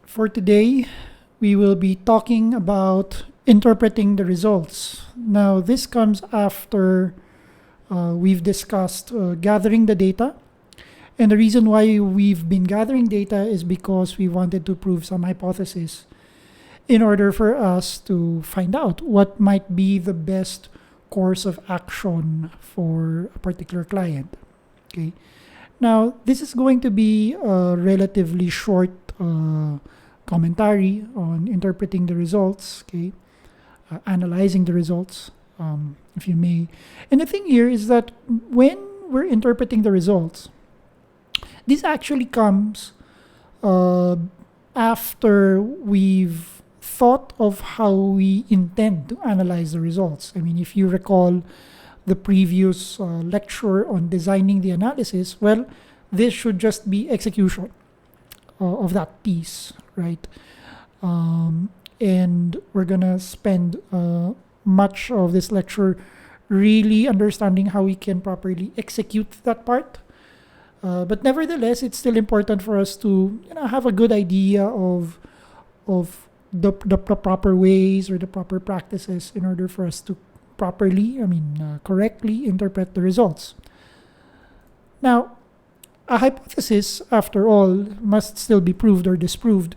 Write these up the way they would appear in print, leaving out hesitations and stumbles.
For today, we will be talking about interpreting the results. Now, this comes after we've discussed gathering the data. And the reason why we've been gathering data is because we wanted to prove some hypothesis in order for us to find out what might be the best course of action for a particular client. Okay. Now, this is going to be a relatively short commentary on interpreting the results, okay, analyzing the results, if you may. And the thing here is that when we're interpreting the results, this actually comes after we've thought of how we intend to analyze the results. I mean, if you recall the previous lecture on designing the analysis, well, this should just be execution of that piece, right? And we're gonna spend much of this lecture really understanding how we can properly execute that part. But nevertheless, it's still important for us to have a good idea of the proper ways or the proper practices in order for us to properly, correctly interpret the results. Now, a hypothesis, after all, must still be proved or disproved,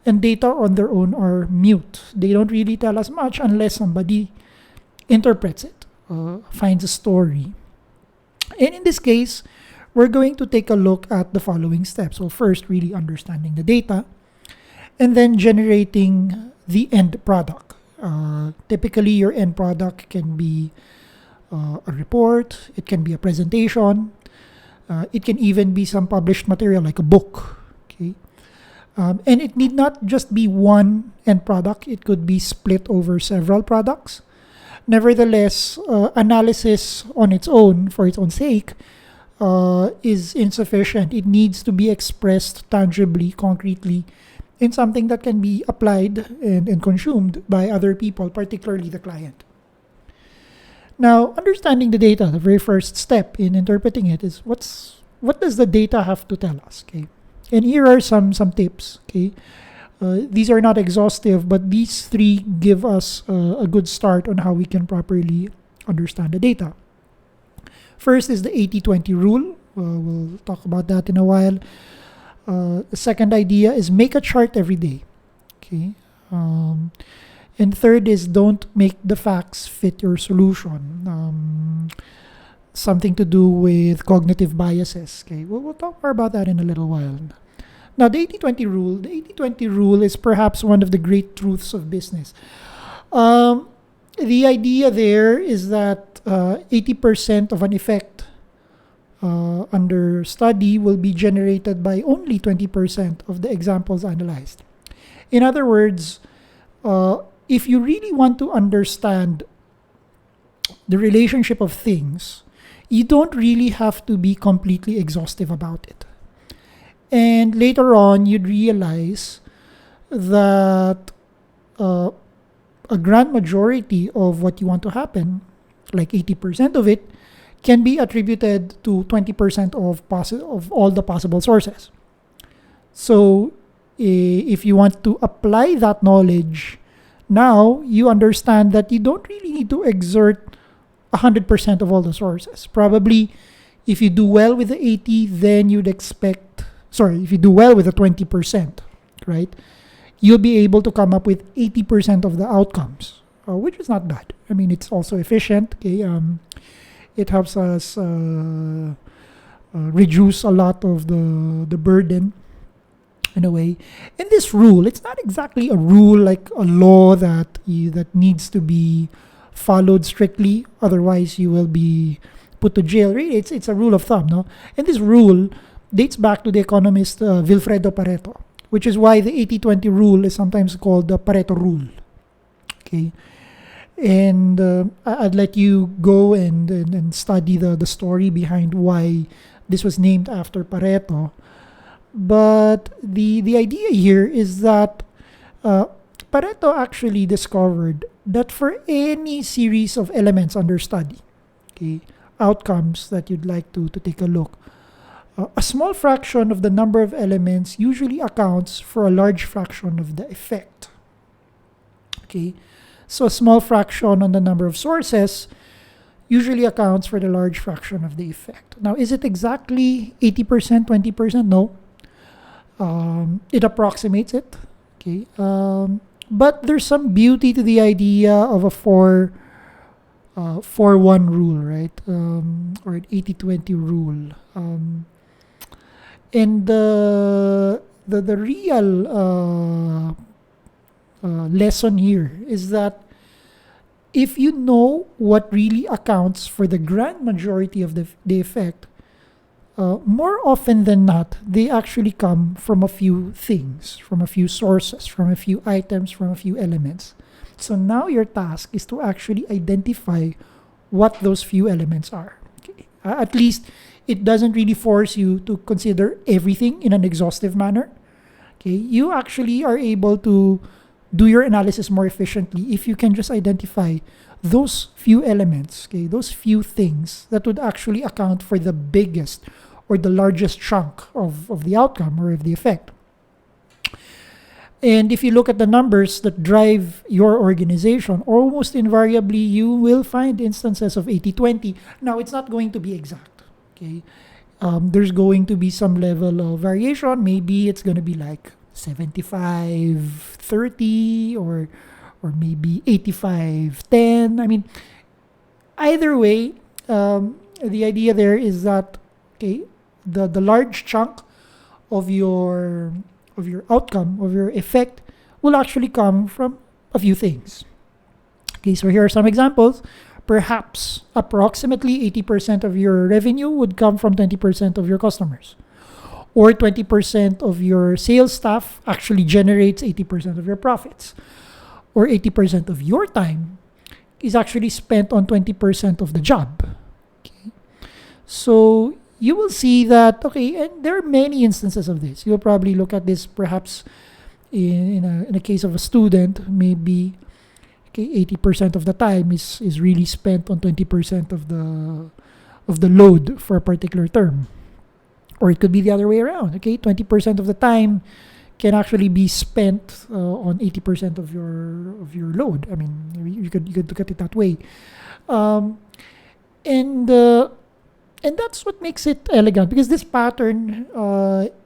and data on their own are mute. They don't really tell us much unless somebody interprets it, finds a story. And in this case, we're going to take a look at the following steps. Well, first, really understanding the data, and then generating the end product. Typically, your end product can be a report, it can be a presentation, it can even be some published material like a book. Okay, and it need not just be one end product, it could be split over several products. Nevertheless, analysis on its own, for its own sake, is insufficient. It needs to be expressed tangibly, concretely, in something that can be applied and consumed by other people, particularly the client. Now, understanding the data, the very first step in interpreting it is what does the data have to tell us? Okay, and here are some tips. Okay, these are not exhaustive, but these three give us a good start on how we can properly understand the data. First is the 80-20 rule. We'll talk about that in a while. The second idea is make a chart every day. Okay. And third is don't make the facts fit your solution. Something to do with cognitive biases. Okay. We'll talk more about that in a little while. Now, the 80-20 rule. The 80-20 rule is perhaps one of the great truths of business. The idea there is that 80% of an effect under study will be generated by only 20% of the examples analyzed. In other words, if you really want to understand the relationship of things, you don't really have to be completely exhaustive about it. And later on, you'd realize that a grand majority of what you want to happen, like 80% of it, can be attributed to 20% of all the possible sources. So if you want to apply that knowledge, now you understand that you don't really need to exert 100% of all the sources. Probably if you do well with the 80, then if you do well with the 20%, right? You'll be able to come up with 80% of the outcomes, which is not bad. I mean, it's also efficient. Okay, it helps us reduce a lot of the burden in a way. And this rule, it's not exactly a rule like a law that needs to be followed strictly. Otherwise, you will be put to jail. Really, it's a rule of thumb, no? And this rule dates back to the economist Vilfredo Pareto, which is why the 80-20 rule is sometimes called the Pareto rule. Okay. And I'd let you go and study the story behind why this was named after Pareto. But the idea here is that Pareto actually discovered that for any series of elements under study, okay, outcomes that you'd like to take a look, A small fraction of the number of elements usually accounts for a large fraction of the effect. Okay, so a small fraction on the number of sources usually accounts for the large fraction of the effect. Now, is it exactly 80%, 20%? No. It approximates it. Okay, but there's some beauty to the idea of a 4-1 rule, right? Or an 80-20 rule. And the real lesson here is that if you know what really accounts for the grand majority of the effect, more often than not, they actually come from a few things, from a few sources, from a few items, from a few elements. So now your task is to actually identify what those few elements are. Okay? At least it doesn't really force you to consider everything in an exhaustive manner. Okay? You actually are able to do your analysis more efficiently if you can just identify those few elements, okay, those few things that would actually account for the biggest or the largest chunk of the outcome or of the effect. And if you look at the numbers that drive your organization, almost invariably you will find instances of 80-20. Now, it's not going to be exact. Okay, there's going to be some level of variation. Maybe it's going to be like 75-30 or maybe 85-10. I mean, either way, the idea there is that, okay, the large chunk of your outcome, of your effect, will actually come from a few things. Okay, so here are some examples. Perhaps approximately 80% of your revenue would come from 20% of your customers. Or 20% of your sales staff actually generates 80% of your profits. Or 80% of your time is actually spent on 20% of the job. Okay. So you will see that, okay, and there are many instances of this. You'll probably look at this perhaps in a case of a student, maybe, okay, 80% of the time is really spent on 20% of the load for a particular term. Or it could be the other way around. Okay, 20% of the time can actually be spent on 80% of your load. I mean, you could look at it that way, and that's what makes it elegant, because this pattern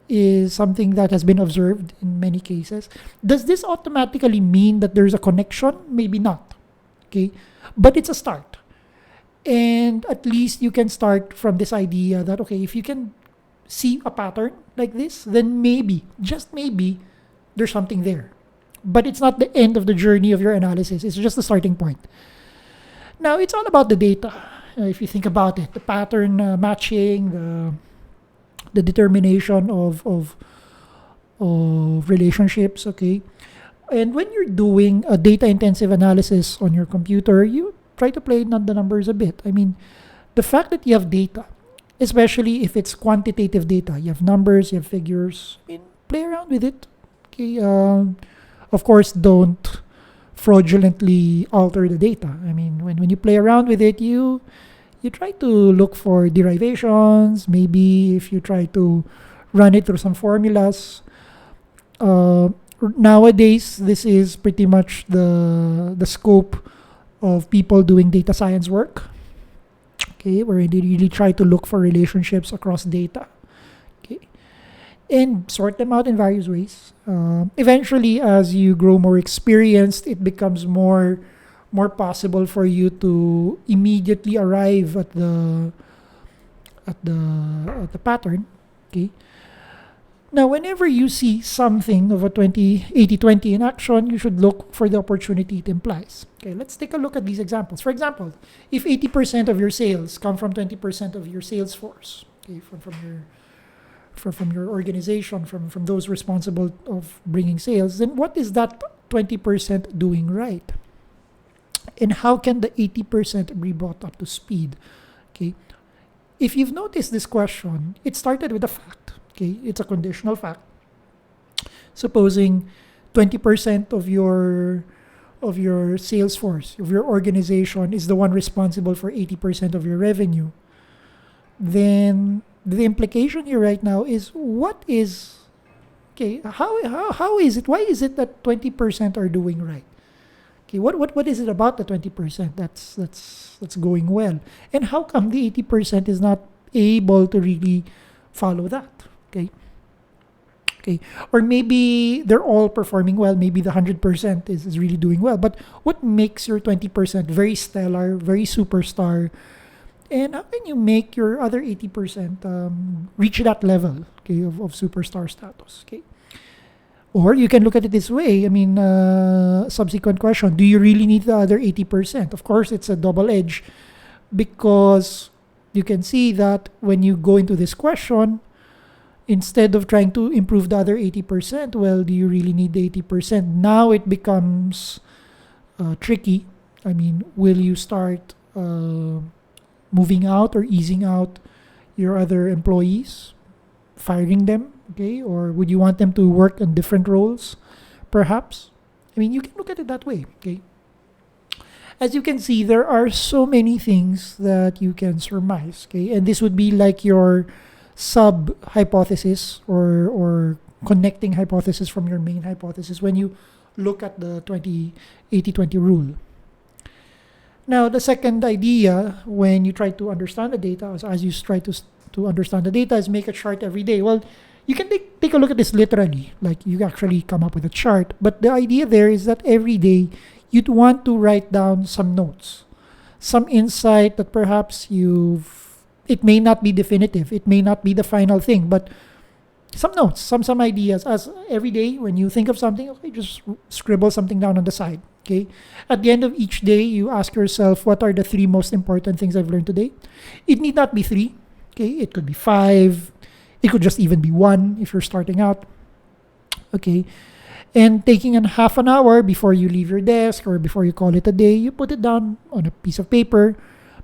is something that has been observed in many cases. Does this automatically mean that there's a connection? Maybe not. Okay, but it's a start, and at least you can start from this idea that, okay, if you can see a pattern like this, then maybe, just maybe, there's something there. But it's not the end of the journey of your analysis. It's just the starting point. Now, it's all about the data. If you think about it, the pattern matching, the determination of relationships, okay? And when you're doing a data-intensive analysis on your computer, you try to play the numbers a bit. I mean, the fact that you have data, especially if it's quantitative data, you have numbers, you have figures, I mean, play around with it. Okay, of course, don't fraudulently alter the data. I mean, when you play around with it, you try to look for derivations. Maybe if you try to run it through some formulas. Nowadays, this is pretty much the scope of people doing data science work. Okay, where they really try to look for relationships across data, okay, and sort them out in various ways. Eventually, as you grow more experienced, it becomes more possible for you to immediately arrive at the pattern. Okay. Now, whenever you see something of a 80-20 in action, you should look for the opportunity it implies. Okay, let's take a look at these examples. For example, if 80% of your sales come from 20% of your sales force, okay, from your organization, from those responsible of bringing sales, then what is that 20% doing right? And how can the 80% be brought up to speed? Okay, if you've noticed this question, it started with a fact. Okay, it's a conditional fact. Supposing 20% of your sales force, of your organization, is the one responsible for 80% of your revenue, then the implication here right now is what is okay? How is it? Why is it that 20% are doing right? Okay, what is it about the 20% that's going well, and how come the 80% is not able to really follow that? Okay, okay, or maybe they're all performing well. Maybe the 100% is really doing well. But what makes your 20% very stellar, very superstar, and how can you make your other 80% reach that level, okay, of superstar status? Okay. Or you can look at it this way. I mean, subsequent question: do you really need the other 80%? Of course, it's a double edge because you can see that when you go into this question, instead of trying to improve the other 80%, well, do you really need the 80%? Now it becomes tricky. I mean, will you start moving out or easing out your other employees, firing them, okay? Or would you want them to work on different roles, perhaps? I mean, you can look at it that way, okay? As you can see, there are so many things that you can surmise, okay? And this would be like your sub hypothesis or connecting hypothesis from your main hypothesis when you look at the 80-20 rule. Now, the second idea when you try to understand the data, as you try to understand the data, is make a chart every day. Well, you can take a look at this literally, like you actually come up with a chart. But the idea there is that every day you'd want to write down some notes, some insight that perhaps it may not be definitive, it may not be the final thing, but some notes, some ideas. As every day when you think of something, okay, just scribble something down on the side. Okay. At the end of each day, you ask yourself, what are the 3 most important things I've learned today? It need not be 3. Okay. It could be 5. It could just even be 1 if you're starting out. Okay. And taking half an hour before you leave your desk or before you call it a day, you put it down on a piece of paper.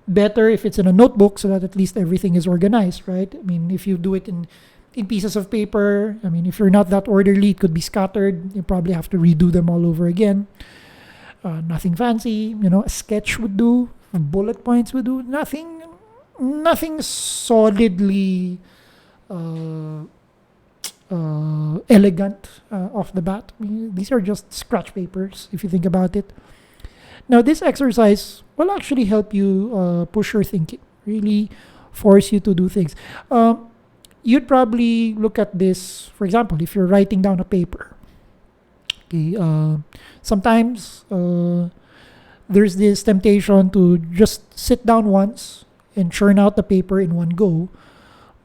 Better if it's in a notebook so that at least everything is organized, right? I mean, if you do it in pieces of paper, I mean, if you're not that orderly, it could be scattered. You probably have to redo them all over again. Nothing fancy, a sketch would do, bullet points would do, nothing solidly elegant off the bat. I mean, these are just scratch papers if you think about it. Now, this exercise will actually help you push your thinking, really force you to do things. You'd probably look at this, for example, if you're writing down a paper. Okay, sometimes there's this temptation to just sit down once and churn out the paper in one go.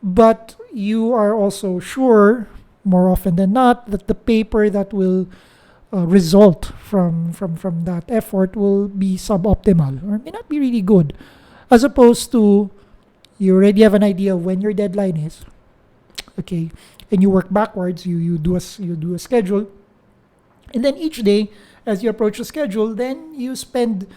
But you are also sure, more often than not, that the paper that will result from that effort will be suboptimal or may not be really good. As opposed to you already have an idea of when your deadline is. Okay, and you work backwards. You do a schedule. And then each day, as you approach the schedule, then you spend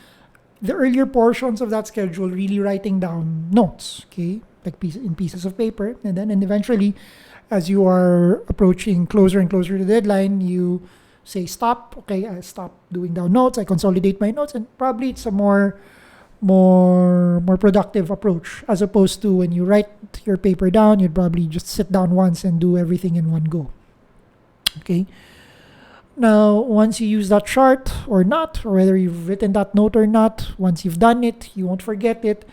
the earlier portions of that schedule really writing down notes, okay, like in pieces of paper. And eventually, as you are approaching closer and closer to the deadline, you say stop. Okay, I stop doing down notes. I consolidate my notes, and probably it's a more productive approach as opposed to when you write your paper down. You'd probably just sit down once and do everything in one go. Okay. Now, once you use that chart or not, or whether you've written that note or not, once you've done it, you won't forget it.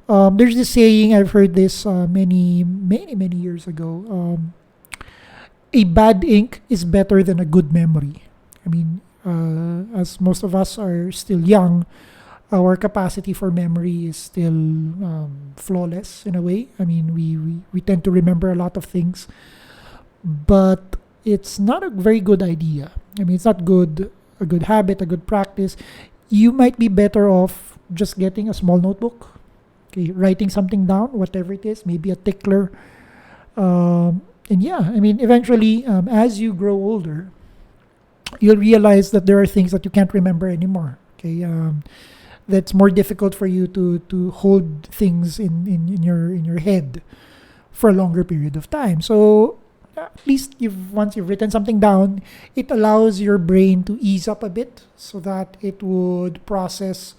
There's this saying, I've heard this many years ago. A bad ink is better than a good memory. I mean, as most of us are still young, our capacity for memory is still flawless in a way. I mean, we tend to remember a lot of things, but it's not a very good idea. I mean, it's not a good habit, a good practice. You might be better off just getting a small notebook, okay, writing something down, whatever it is, maybe a tickler. And yeah, I mean, eventually, as you grow older, you'll realize that there are things that you can't remember anymore. Okay, that's more difficult for you to hold things in your head for a longer period of time. So at least once you've written something down, it allows your brain to ease up a bit so that it would process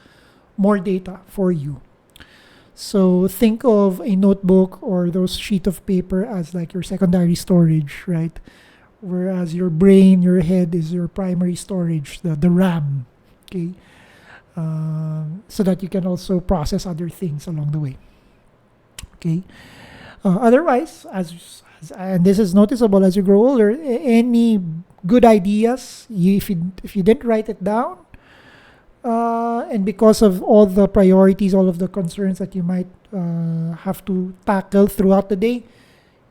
more data for you. So think of a notebook or those sheet of paper as like your secondary storage, right? Whereas your brain, your head is your primary storage, the RAM, okay? So that you can also process other things along the way, okay? Otherwise, and this is noticeable as you grow older, any good ideas, if you didn't write it down, and because of all the priorities, all of the concerns that you might have to tackle throughout the day,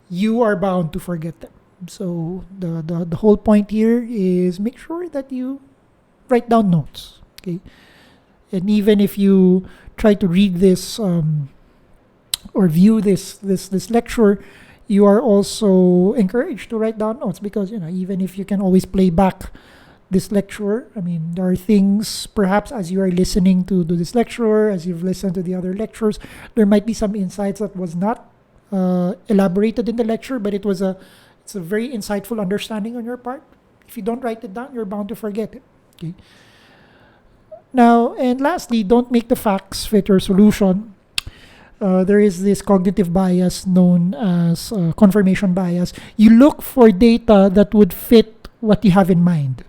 you are bound to forget them. So the whole point here is make sure that you write down notes. Okay, and even if you try to read this or view this lecture, you are also encouraged to write down notes, because even if you can always play back this lecture, I mean, there are things perhaps as you are listening to this lecture, as you've listened to the other lectures, there might be some insights that was not elaborated in the lecture, but it's a very insightful understanding on your part. If you don't write it down, you're bound to forget it. Okay. Now, and lastly, don't make the facts fit your solution. There is this cognitive bias known as confirmation bias. You look for data that would fit what you have in mind.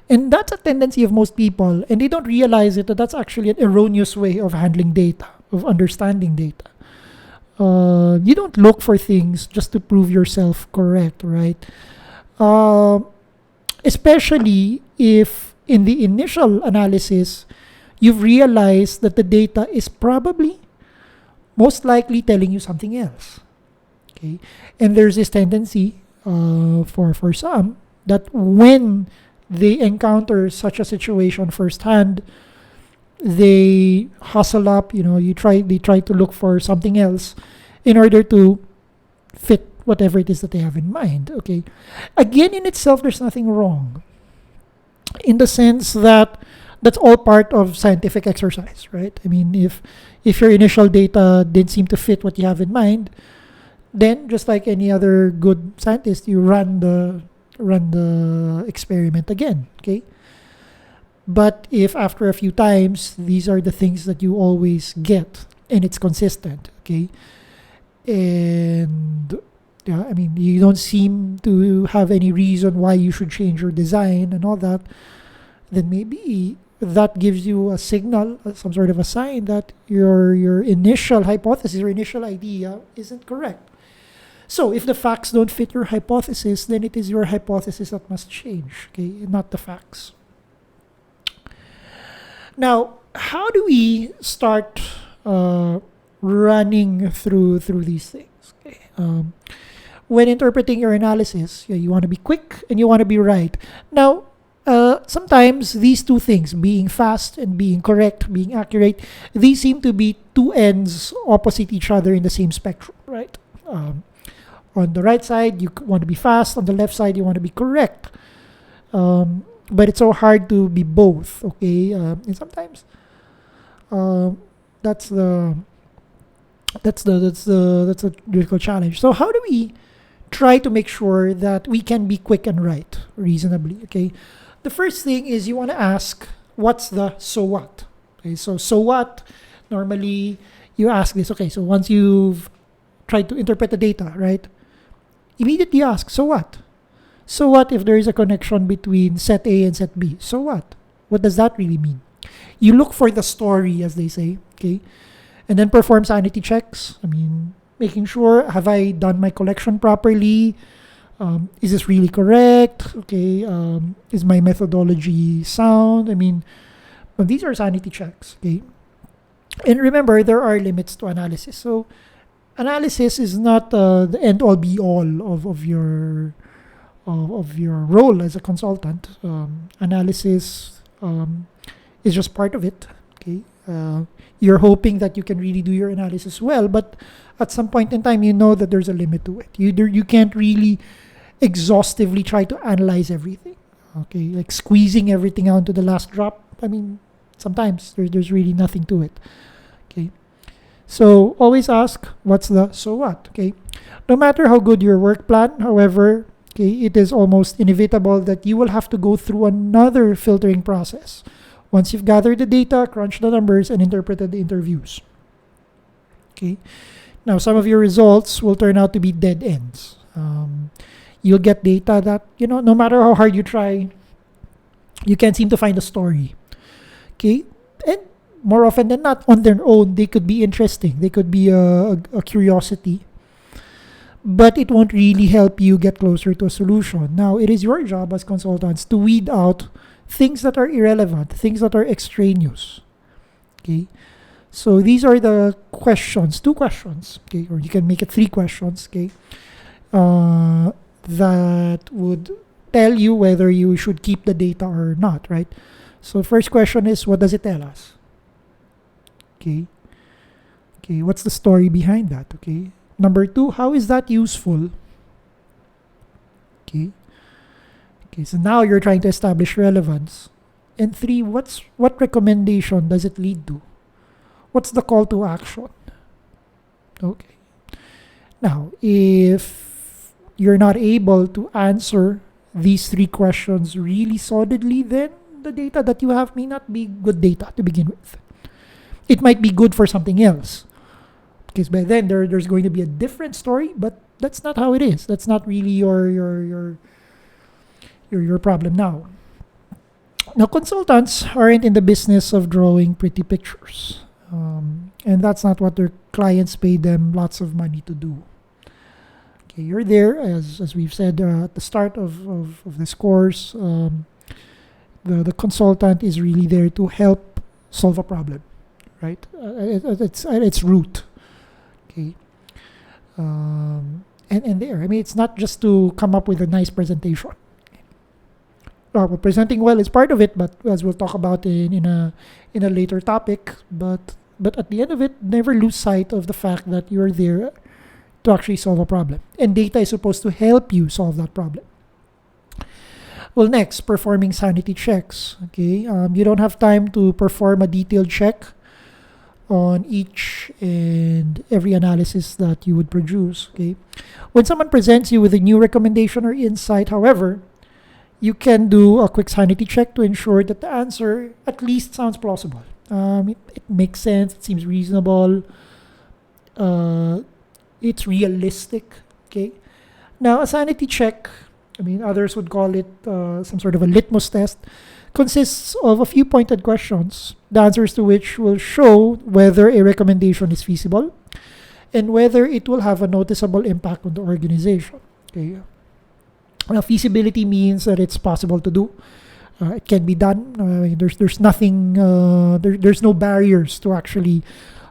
And that's a tendency of most people, and they don't realize it, that that's actually an erroneous way of handling data, of understanding data. You don't look for things just to prove yourself correct, right? Especially if in the initial analysis, you've realized that the data is probably most likely telling you something else. Okay, and there's this tendency for some that when they encounter such a situation firsthand, they hustle up. They try to look for something else in order to fit whatever it is that they have in mind. Okay, again, in itself, there's nothing wrong, in the sense that that's all part of scientific exercise, right? I mean, if your initial data didn't seem to fit what you have in mind, then just like any other good scientist, you run the experiment again. Okay. But if after a few times these are the things that you always get and it's consistent, okay, and I mean, you don't seem to have any reason why you should change your design and all that, then maybe that gives you a signal, some sort of a sign that your initial hypothesis, your initial idea isn't correct. So if the facts don't fit your hypothesis, then it is your hypothesis that must change, okay, not the facts. Now, how do we start running through these things? Okay. When interpreting your analysis, you want to be quick and you want to be right. Now, sometimes these two things, being fast and being correct, being accurate, these seem to be two ends opposite each other in the same spectrum, right? On the right side, you want to be fast. On the left side, you want to be correct. But it's so hard to be both, okay? And sometimes that's a difficult challenge. So how do we try to make sure that we can be quick and right reasonably? Okay, the first thing is you want to ask, what's the so what? Okay, so what? Normally, you ask this. Okay, so once you've tried to interpret the data, right? Immediately ask, so what? So what if there is a connection between set A and set B? So what? What does that really mean? You look for the story, as they say, okay? And then perform sanity checks. I mean, making sure, have I done my collection properly? Is this really correct? Okay, is my methodology sound? I mean, well, these are sanity checks, okay? And remember, there are limits to analysis. So, analysis is not the end-all be-all of your role as a consultant. Analysis is just part of it. Okay, you're hoping that you can really do your analysis well, but at some point in time, you know that there's a limit to it. You can't really exhaustively try to analyze everything. Okay, like squeezing everything out to the last drop. I mean, sometimes there's really nothing to it. Okay. So always ask, what's the so what? Okay. No matter how good your work plan, however, okay, it is almost inevitable that you will have to go through another filtering process Once you've gathered the data, crunched the numbers, and interpreted the interviews. Okay. Now, some of your results will turn out to be dead ends. You'll get data that, no matter how hard you try, you can't seem to find a story. Okay. And more often than not, on their own, they could be interesting. They could be a curiosity. But it won't really help you get closer to a solution. Now, it is your job as consultants to weed out things that are irrelevant, things that are extraneous. Okay. So these are the questions, 2 questions, okay, or you can make it 3 questions, okay, that would tell you whether you should keep the data or not, right? So first question is, what does it tell us? Okay. Okay, what's the story behind that? Okay. Number 2, how is that useful? Okay. Okay, so now you're trying to establish relevance. And 3, what recommendation does it lead to? What's the call to action? Okay. Now, if you're not able to answer these 3 questions really solidly, then the data that you have may not be good data to begin with. It might be good for something else. Because by then there's going to be a different story, but that's not how it is. That's not really your problem now. Now, consultants aren't in the business of drawing pretty pictures. And that's not what their clients pay them lots of money to do. Okay, you're there, as we've said at the start of this course, the consultant is really there to help solve a problem, right? At its root. Okay. And there, I mean, it's not just to come up with a nice presentation. Presenting well is part of it, but as we'll talk about in a later topic, but at the end of it, never lose sight of the fact that you're there to actually solve a problem. And data is supposed to help you solve that problem. Well, next, performing sanity checks. Okay, you don't have time to perform a detailed check on each and every analysis that you would produce. Okay, when someone presents you with a new recommendation or insight, however, you can do a quick sanity check to ensure that the answer at least sounds plausible. It makes sense. It seems reasonable. It's realistic. Okay. Now, a sanity check, I mean, others would call it some sort of a litmus test, consists of a few pointed questions, the answers to which will show whether a recommendation is feasible and whether it will have a noticeable impact on the organization. Okay. Now, feasibility means that it's possible to do. It can be done. There's nothing. There's no barriers to actually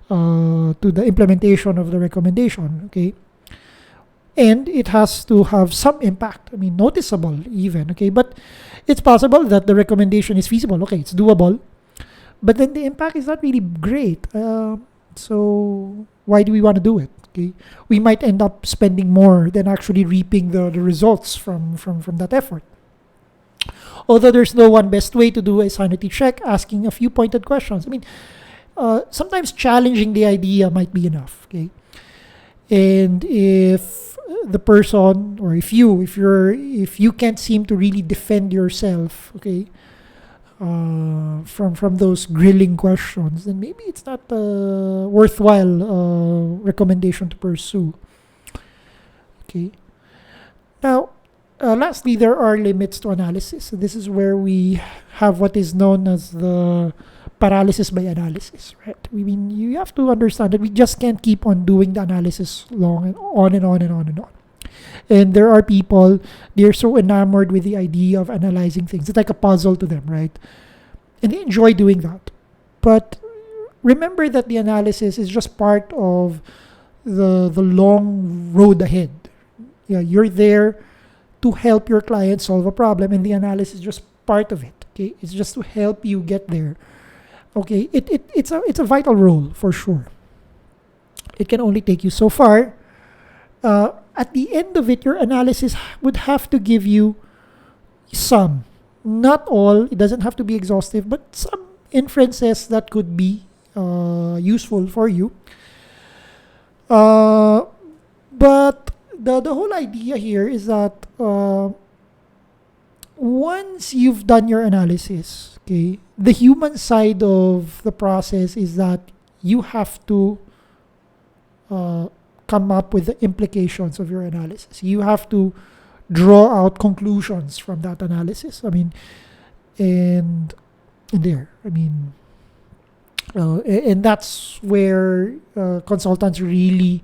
to the implementation of the recommendation. Okay, and it has to have some impact. I mean, noticeable even. Okay, but it's possible that the recommendation is feasible. Okay, it's doable, but then the impact is not really great. So why do we want to do it? Okay, we might end up spending more than actually reaping the results from that effort. Although there's no one best way to do a sanity check, asking a few pointed questions. I mean, sometimes challenging the idea might be enough. Okay, and if the person or if you can't seem to really defend yourself, okay, from those grilling questions, then maybe it's not a worthwhile recommendation to pursue. Okay. Now, lastly, there are limits to analysis. So this is where we have what is known as the paralysis by analysis, right? I mean, you have to understand that we just can't keep on doing the analysis long and on and on and on and on. And there are people, they're so enamored with the idea of analyzing things. It's like a puzzle to them, right? And they enjoy doing that. But remember that the analysis is just part of the long road ahead. Yeah, you're there to help your client solve a problem, and the analysis is just part of it. Okay, it's just to help you get there. Okay, it's a vital role for sure. It can only take you so far. At the end of it, your analysis would have to give you some, not all. It doesn't have to be exhaustive, but some inferences that could be useful for you. But the whole idea here is that once you've done your analysis, okay, the human side of the process is that you have to uh, come up with the implications of your analysis. You have to draw out conclusions from that analysis. I mean, and, and there, I mean, and that's where consultants really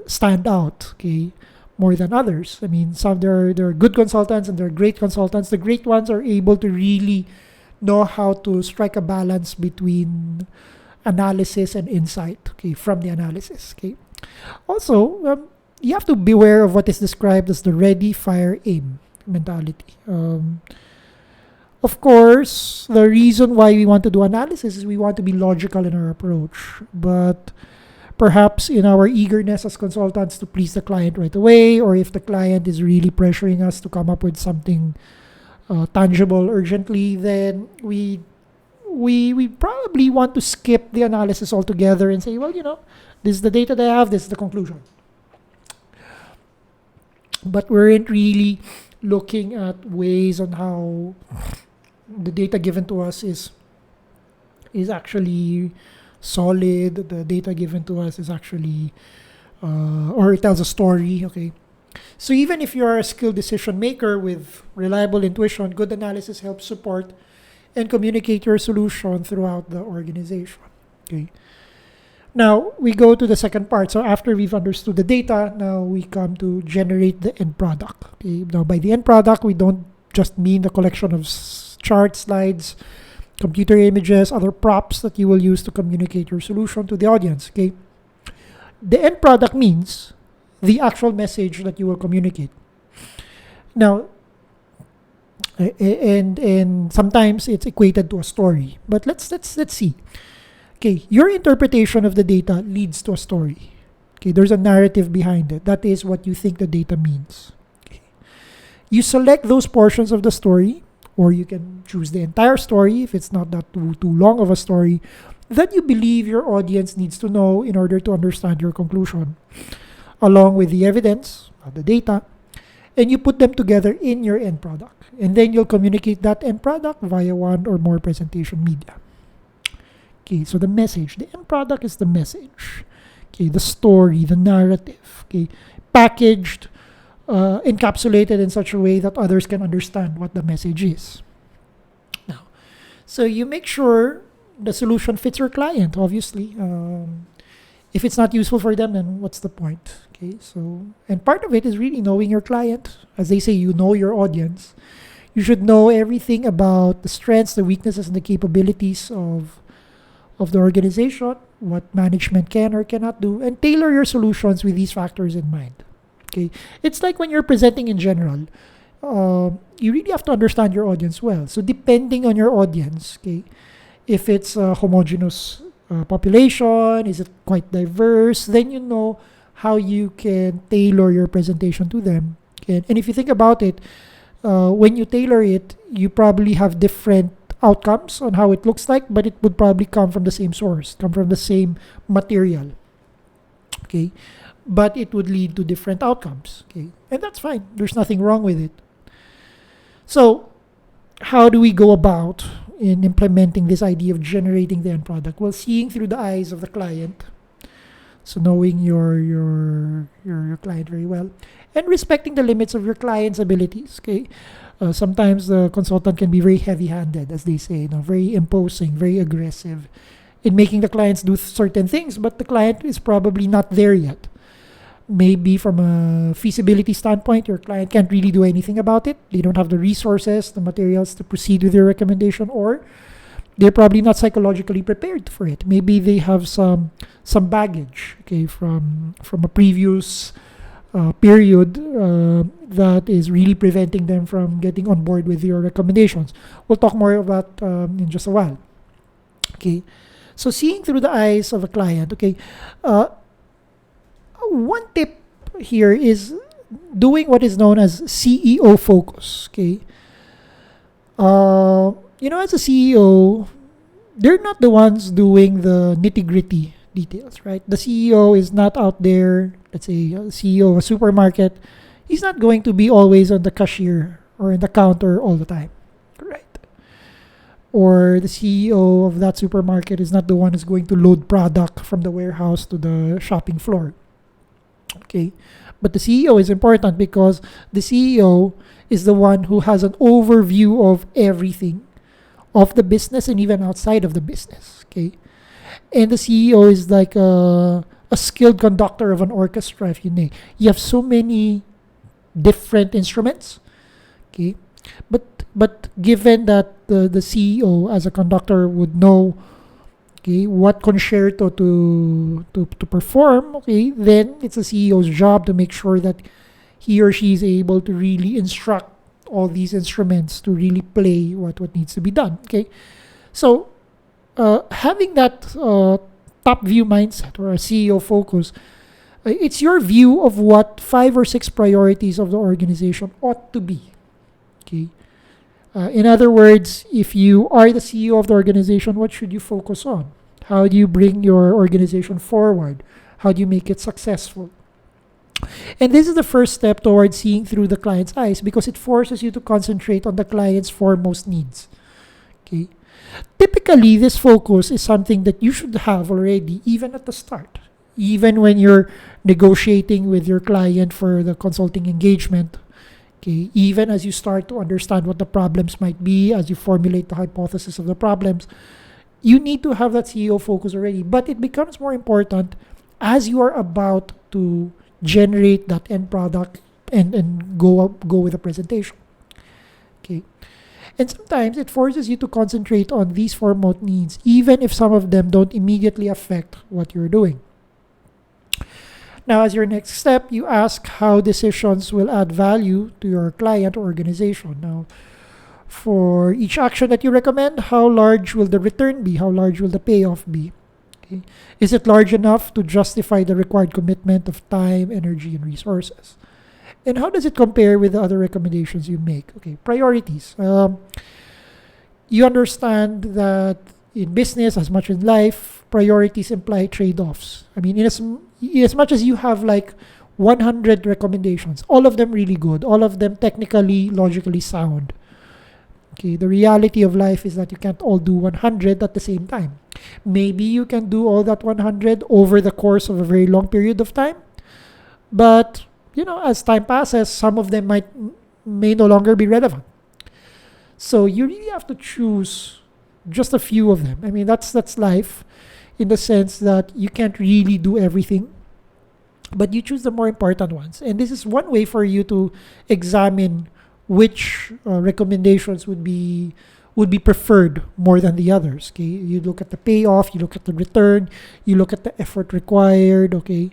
stand out, okay, more than others. I mean, there are good consultants and there are great consultants. The great ones are able to really know how to strike a balance between analysis and insight, okay, from the analysis, okay. Also, you have to beware of what is described as the ready, fire, aim mentality. Of course, the reason why we want to do analysis is we want to be logical in our approach, but perhaps in our eagerness as consultants to please the client right away, or if the client is really pressuring us to come up with something tangible urgently, then we probably want to skip the analysis altogether and say, well, this is the data they have, this is the conclusion. But we aren't really looking at ways on how the data given to us is actually solid. The data given to us is actually, or it tells a story, okay. So even if you're a skilled decision maker with reliable intuition, good analysis helps support and communicate your solution throughout the organization. Okay. Now we go to the second part. So after we've understood the data, now we come to generate the end product. Okay. Now by the end product, we don't just mean the collection of charts, slides, computer images, other props that you will use to communicate your solution to the audience. Okay. The end product means the actual message that you will communicate. Now, and sometimes it's equated to a story. But let's see. Okay, your interpretation of the data leads to a story. Okay, there's a narrative behind it. That is what you think the data means. Okay. You select those portions of the story, or you can choose the entire story if it's not that too long of a story, that you believe your audience needs to know in order to understand your conclusion, along with the evidence of the data, and you put them together in your end product. And then you'll communicate that end product via one or more presentation media. Okay, so the message, the end product is the message. Okay, the story, the narrative, okay, packaged, encapsulated in such a way that others can understand what the message is. Now, so you make sure the solution fits your client, obviously. If it's not useful for them, then what's the point? Okay, so, and part of it is really knowing your client. As they say, you know your audience. You should know everything about the strengths, the weaknesses, and the capabilities of the organization, what management can or cannot do, and tailor your solutions with these factors in mind. Okay, it's like when you're presenting in general, you really have to understand your audience well. So depending on your audience, okay, if it's a homogeneous population, is it quite diverse, then you know how you can tailor your presentation to them. Okay? And if you think about it, when you tailor it, you probably have different outcomes on how it looks like, but it would probably come from the same source, come from the same material. Okay, but it would lead to different outcomes. Okay, and that's fine. There's nothing wrong with it. So, how do we go about in implementing this idea of generating the end product? Well, seeing through the eyes of the client, so knowing your client very well, and respecting the limits of your client's abilities. Okay, sometimes the consultant can be very heavy-handed, as they say, very imposing, very aggressive in making the clients do certain things, but the client is probably not there yet. Maybe from a feasibility standpoint, your client can't really do anything about it. They don't have the resources, the materials to proceed with your recommendation, or they're probably not psychologically prepared for it. Maybe they have some baggage, okay, from a previous period that is really preventing them from getting on board with your recommendations. We'll talk more about in just a while. Okay, so seeing through the eyes of a client. Okay, one tip here is doing what is known as CEO focus. Okay, as a CEO, they're not the ones doing the nitty gritty details, right? The CEO is not out there. Let's say a CEO of a supermarket, he's not going to be always on the cashier or in the counter all the time, right? Or the CEO of that supermarket is not the one who's going to load product from the warehouse to the shopping floor. Okay. But the CEO is important because the CEO is the one who has an overview of everything of the business and even outside of the business. Okay. And the CEO is like a skilled conductor of an orchestra, if you may. You have so many different instruments. Okay. But given that the CEO as a conductor would know, okay, what concerto to perform, okay, then it's a CEO's job to make sure that he or she is able to really instruct all these instruments to really play what needs to be done. Okay, so having that top view mindset or a CEO focus, it's your view of what 5 or 6 priorities of the organization ought to be. Okay. In other words, if you are the CEO of the organization, what should you focus on? How do you bring your organization forward? How do you make it successful? And this is the first step towards seeing through the client's eyes because it forces you to concentrate on the client's foremost needs. Okay. Typically, this focus is something that you should have already, even at the start. Even when you're negotiating with your client for the consulting engagement. Okay, even as you start to understand what the problems might be, as you formulate the hypothesis of the problems, you need to have that CEO focus already. But it becomes more important as you are about to generate that end product and go with a presentation. Okay. And sometimes it forces you to concentrate on these foremost needs, even if some of them don't immediately affect what you're doing. Now, as your next step, you ask how decisions will add value to your client or organization. Now, for each action that you recommend, how large will the return be? How large will the payoff be? Okay. Is it large enough to justify the required commitment of time, energy, and resources? And how does it compare with the other recommendations you make? Okay, priorities. You understand that in business, as much in life, priorities imply trade-offs. I mean, in as much as you have like 100 recommendations, all of them really good, all of them technically, logically sound. Okay, the reality of life is that you can't all do 100 at the same time. Maybe you can do all that 100 over the course of a very long period of time, but as time passes, some of them may no longer be relevant. So you really have to choose just a few of them. I mean, that's life, in the sense that you can't really do everything, but you choose the more important ones. And this is one way for you to examine which recommendations would be preferred more than the others. Okay, you look at the payoff, you look at the return, you look at the effort required. Okay,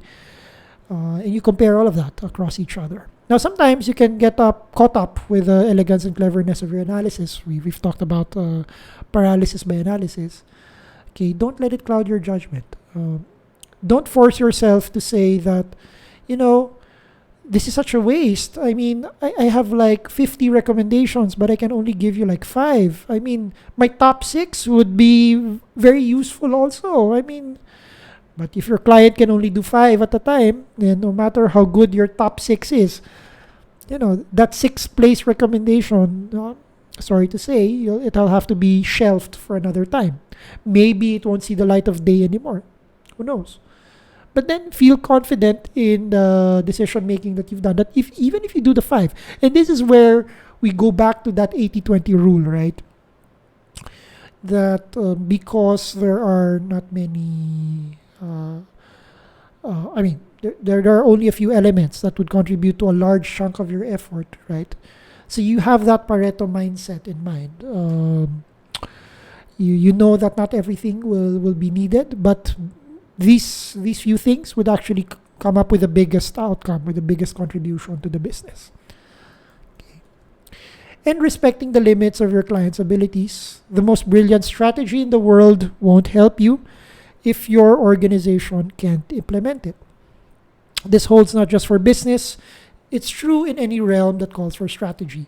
and you compare all of that across each other. Now, sometimes you can get caught up with the elegance and cleverness of your analysis. We've talked about paralysis by analysis. Okay, don't let it cloud your judgment. Don't force yourself to say that, this is such a waste. I mean, I have like 50 recommendations, but I can only give you like 5. I mean, my top 6 would be very useful also. I mean, but if your client can only do 5 at a time, then no matter how good your top 6 is, that 6th place recommendation, sorry to say, it'll have to be shelved for another time. Maybe it won't see the light of day anymore. Who knows? But then feel confident in the decision making that you've done. That even if you do the 5, and this is where we go back to that 80-20 rule, right? That because there are not many, there are only a few elements that would contribute to a large chunk of your effort, right? So you have that Pareto mindset in mind. You know that not everything will be needed, but these few things would actually come up with the biggest outcome, with the biggest contribution to the business. Okay. And respecting the limits of your client's abilities. The most brilliant strategy in the world won't help you if your organization can't implement it. This holds not just for business, it's true in any realm that calls for strategy.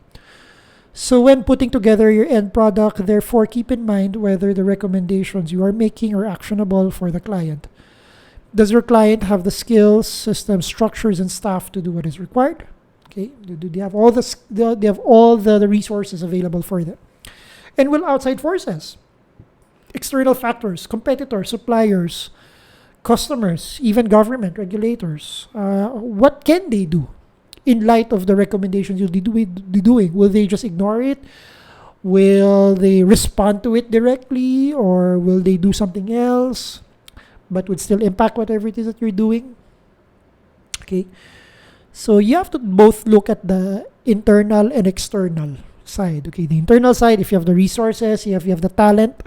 So when putting together your end product, therefore keep in mind whether the recommendations you are making are actionable for the client. Does your client have the skills, systems, structures, and staff to do what is required? Okay, do they have all they have all the resources available for them? And will outside forces, external factors, competitors, suppliers, customers, even government regulators, what can they do in light of the recommendations you'll be doing? Will they just ignore it? Will they respond to it directly, or will they do something else but would still impact whatever it is that you're doing? Okay, so you have to both look at the internal and external side. Okay, the internal side, if you have the resources, you have the talent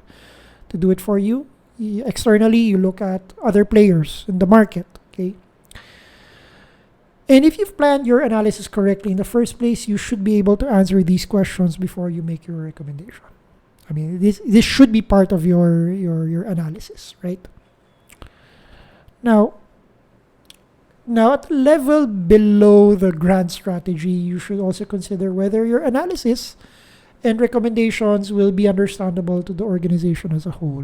to do it for you. Externally, you look at other players in the market. Okay, and if you've planned your analysis correctly in the first place, you should be able to answer these questions before you make your recommendation. I mean, this should be part of your analysis, right? Now, at the level below the grand strategy, you should also consider whether your analysis and recommendations will be understandable to the organization as a whole.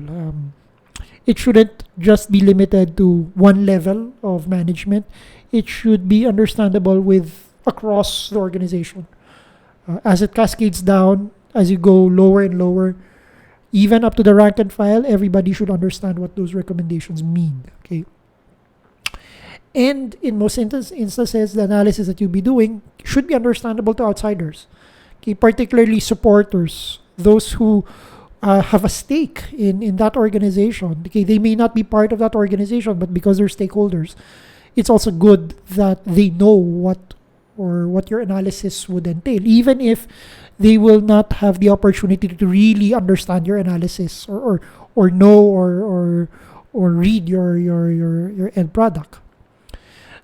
It shouldn't just be limited to one level of management. It should be understandable with across the organization. As it cascades down, as you go lower and lower, even up to the rank and file, everybody should understand what those recommendations mean. Okay. And in most instances, the analysis that you'll be doing should be understandable to outsiders, okay, particularly supporters, those who have a stake in that organization. Okay, they may not be part of that organization, but because they're stakeholders, it's also good that they know what your analysis would entail, even if they will not have the opportunity to really understand your analysis or know or read your end product.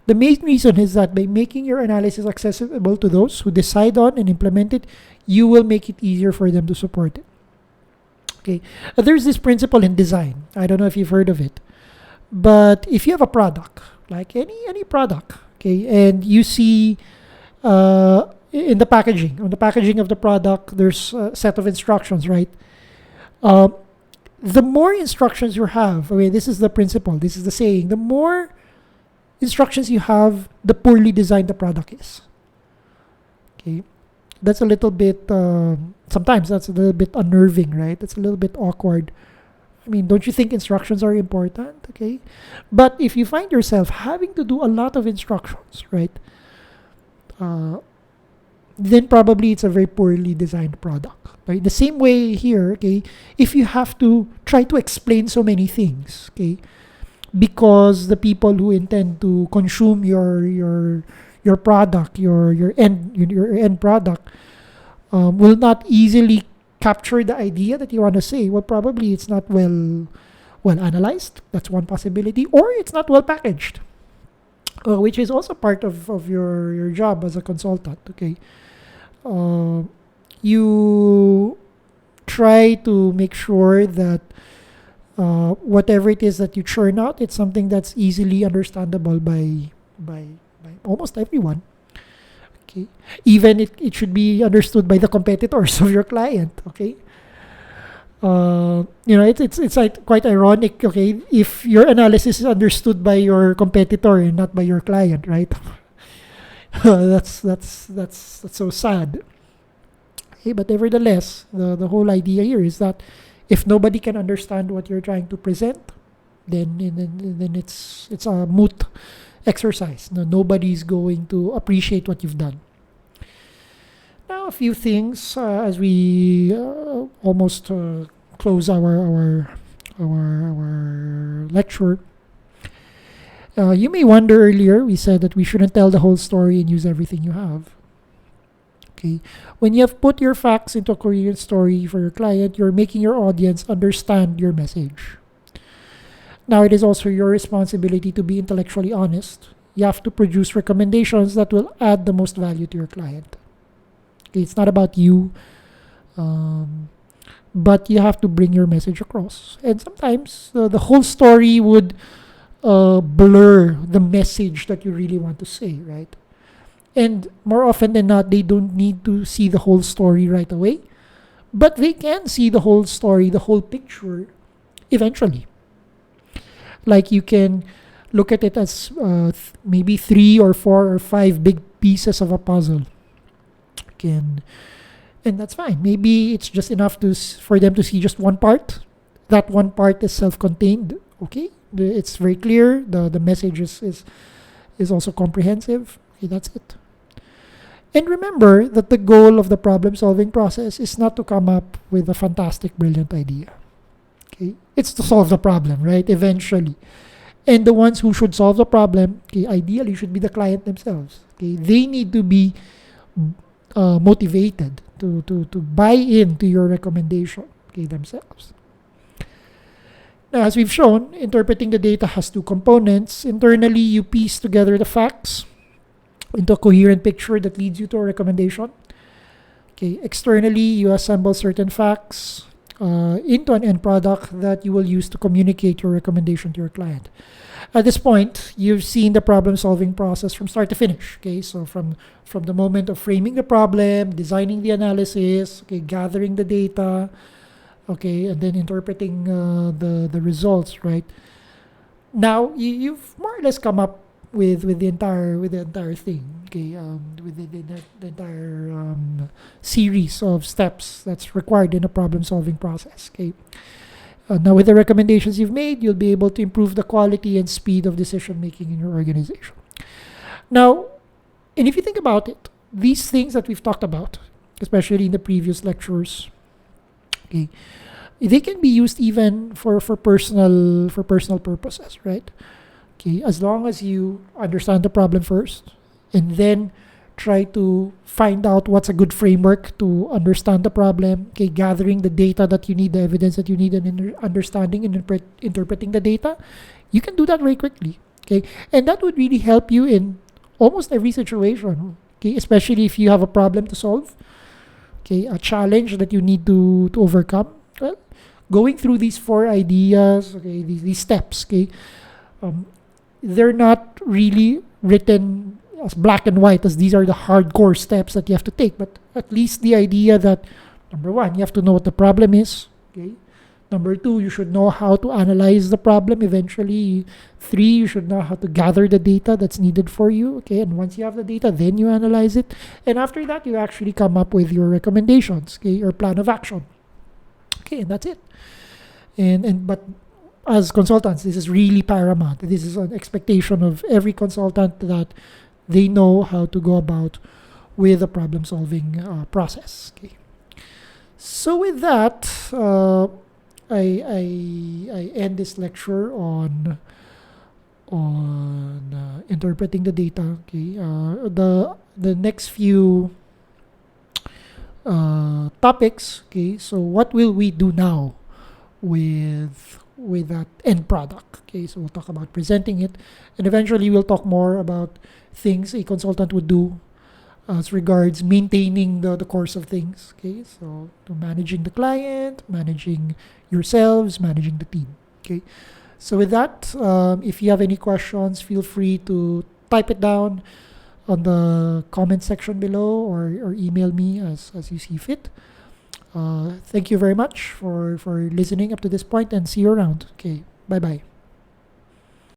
The main reason is that by making your analysis accessible to those who decide on and implement it, you will make it easier for them to support it. Okay, there's this principle in design. I don't know if you've heard of it, but if you have a product, like any product, okay, and you see in the packaging, on the packaging of the product, there's a set of instructions, right? The more instructions you have, okay, this is the principle, this is the saying, the more instructions you have, the poorly designed the product is. Okay, that's a little bit. Sometimes that's a little bit unnerving, right? It's a little bit awkward. I mean, don't you think instructions are important? Okay, but if you find yourself having to do a lot of instructions, right? Then probably it's a very poorly designed product. Right? The same way here, okay, if you have to try to explain so many things, okay, because the people who intend to consume your product, your end product, will not easily capture the idea that you want to say. Well, probably it's not well analyzed. That's one possibility, or it's not well packaged, which is also part of your job as a consultant. Okay, you try to make sure that whatever it is that you churn out, it's something that's easily understandable by almost everyone. Okay, even it should be understood by the competitors of your client. Okay, it's like quite ironic. Okay, if your analysis is understood by your competitor and not by your client, right? that's so sad. Okay, but nevertheless, the whole idea here is that if nobody can understand what you're trying to present, then it's a moot exercise. No, nobody's going to appreciate what you've done. Now, a few things as we almost close our lecture. You may wonder, earlier we said that we shouldn't tell the whole story and use everything you have. Okay, when you have put your facts into a coherent story for your client, you're making your audience understand your message. Now, it is also your responsibility to be intellectually honest. You have to produce recommendations that will add the most value to your client. Okay, it's not about you, but you have to bring your message across. And sometimes the whole story would blur the message that you really want to say, right? And more often than not, they don't need to see the whole story right away, but they can see the whole story, the whole picture, eventually. Like, you can look at it as maybe 3 or 4 or 5 big pieces of a puzzle. Can And that's fine. Maybe it's just enough for them to see just one part. That one part is self-contained. Okay, it's very clear. The message is also comprehensive. Okay, that's it. And remember that the goal of the problem-solving process is not to come up with a fantastic, brilliant idea. Okay, it's to solve the problem, right? Eventually, and the ones who should solve the problem, okay, ideally should be the client themselves. Okay, they need to be motivated to buy into your recommendation, okay, themselves. Now, as we've shown, interpreting the data has two components. Internally, you piece together the facts into a coherent picture that leads you to a recommendation. Okay, externally, you assemble certain facts into an end product that you will use to communicate your recommendation to your client. At this point, you've seen the problem-solving process from start to finish. Okay, so from the moment of framing the problem, designing the analysis, okay, gathering the data, okay, and then interpreting the results. Right now, you've more or less come up with the entire thing. Okay, with the entire series of steps that's required in a problem-solving process. Okay. Now, with the recommendations you've made, you'll be able to improve the quality and speed of decision making in your organization. Now, and if you think about it, these things that we've talked about, especially in the previous lectures, okay, they can be used even for personal purposes, right? Okay, as long as you understand the problem first, and then try to find out what's a good framework to understand the problem, okay, gathering the data that you need, the evidence that you need, and understanding and interpreting the data, you can do that very quickly, okay? And that would really help you in almost every situation, okay, especially if you have a problem to solve, okay, a challenge that you need to overcome. Well, going through these 4 ideas, okay, these steps, okay, they're not really written as black and white as these are the hardcore steps that you have to take, but at least the idea that, number 1, you have to know what the problem is. Okay. Number 2, you should know how to analyze the problem eventually. 3, you should know how to gather the data that's needed for you. Okay, and once you have the data, then you analyze it, and after that, you actually come up with your recommendations, okay, your plan of action. Okay, and that's it. But as consultants, this is really paramount. This is an expectation of every consultant that they know how to go about with the problem-solving process. Okay. So with that, I end this lecture on interpreting the data. Okay. The next few topics. Okay. So what will we do now with that end product? Okay. So we'll talk about presenting it, and eventually we'll talk more about things a consultant would do as regards maintaining the course of things. Okay, so to managing the client, managing yourselves, managing the team. Okay, so with that, if you have any questions, feel free to type it down on the comment section below, or email me as you see fit. Thank you very much for listening up to this point, and see you around. Okay, bye bye.